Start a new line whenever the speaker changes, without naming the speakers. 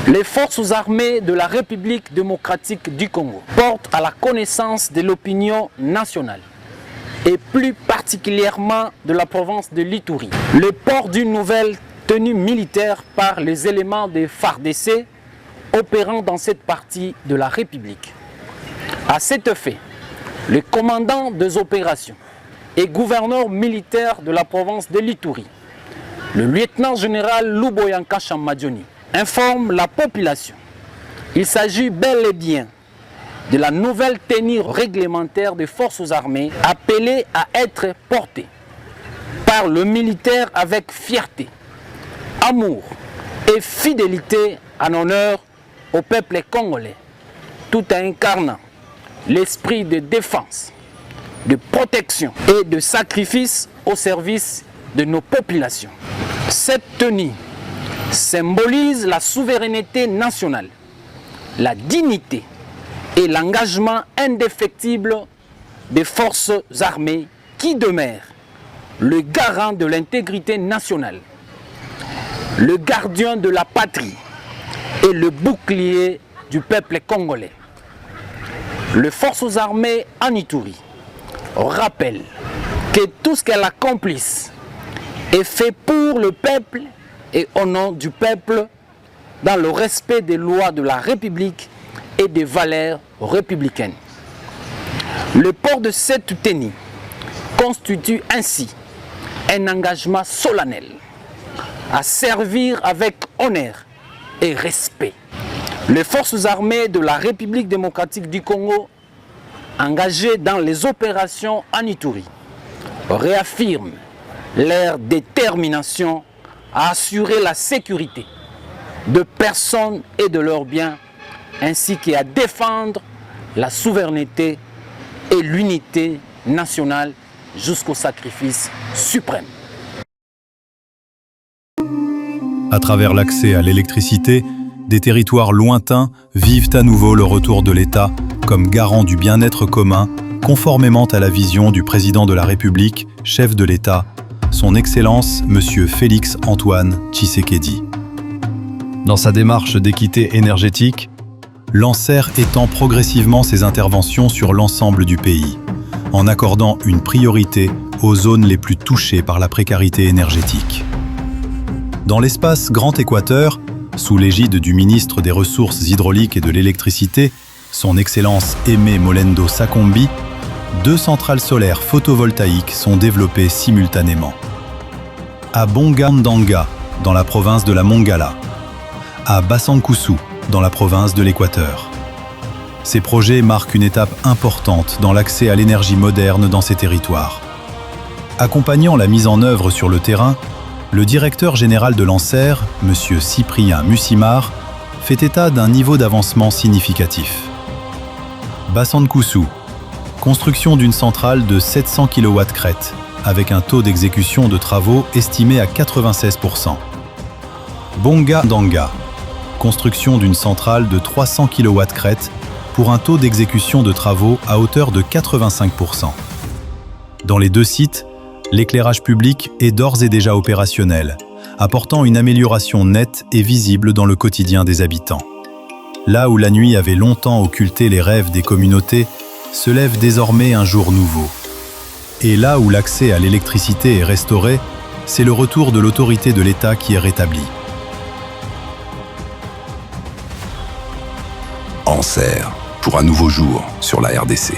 Les forces armées de la République démocratique du Congo portent à la connaissance de l'opinion nationale et plus particulièrement de la province de l'Ituri le port d'une nouvelle tenue militaire par les éléments des FARDC opérant dans cette partie de la République. À cet effet, le commandant des opérations et gouverneur militaire de la province de l'Ituri, le lieutenant-général Luboyanka Chamadjoni, informe la population. Il s'agit bel et bien de la nouvelle tenue réglementaire des forces armées appelée à être portée par le militaire avec fierté, amour et fidélité en honneur au peuple congolais, tout en incarnant l'esprit de défense, de protection et de sacrifice au service de nos populations. Cette tenue symbolise la souveraineté nationale, la dignité et l'engagement indéfectible des forces armées qui demeurent le garant de l'intégrité nationale, le gardien de la patrie et le bouclier du peuple congolais. Les forces armées en Ituri rappellent que tout ce qu'elles accomplissent est fait pour le peuple et au nom du peuple, dans le respect des lois de la République et des valeurs républicaines. Le port de cette tenue constitue ainsi un engagement solennel à servir avec honneur et respect. Les forces armées de la République démocratique du Congo, engagées dans les opérations en Ituri, réaffirment leur détermination à assurer la sécurité de personnes et de leurs biens, ainsi qu'à défendre la souveraineté et l'unité nationale jusqu'au sacrifice suprême.
À travers l'accès à l'électricité, des territoires lointains vivent à nouveau le retour de l'État comme garant du bien-être commun, conformément à la vision du président de la République, chef de l'État, son Excellence M. Félix Antoine Tshisekedi. Dans sa démarche d'équité énergétique, l'ANSER étend progressivement ses interventions sur l'ensemble du pays, en accordant une priorité aux zones les plus touchées par la précarité énergétique. Dans l'espace Grand Équateur, sous l'égide du ministre des Ressources hydrauliques et de l'électricité, son Excellence Aimé Molendo Sakombi, 2 centrales solaires photovoltaïques sont développées simultanément. À Bonga-Ndanga, dans la province de la Mongala, à Basankusu, dans la province de l'Équateur. Ces projets marquent une étape importante dans l'accès à l'énergie moderne dans ces territoires. Accompagnant la mise en œuvre sur le terrain, le directeur général de l'ANSER, M. Cyprien Mussimar, fait état d'un niveau d'avancement significatif. Basankusu, construction d'une centrale de 700 kW crête, avec un taux d'exécution de travaux estimé à 96%. Bonga-Ndanga, construction d'une centrale de 300 kW crête pour un taux d'exécution de travaux à hauteur de 85%. Dans les 2 sites, l'éclairage public est d'ores et déjà opérationnel, apportant une amélioration nette et visible dans le quotidien des habitants. Là où la nuit avait longtemps occulté les rêves des communautés, se lève désormais un jour nouveau. Et là où l'accès à l'électricité est restauré, c'est le retour de l'autorité de l'État qui est rétabli.
ANSER, pour un nouveau jour sur la RDC.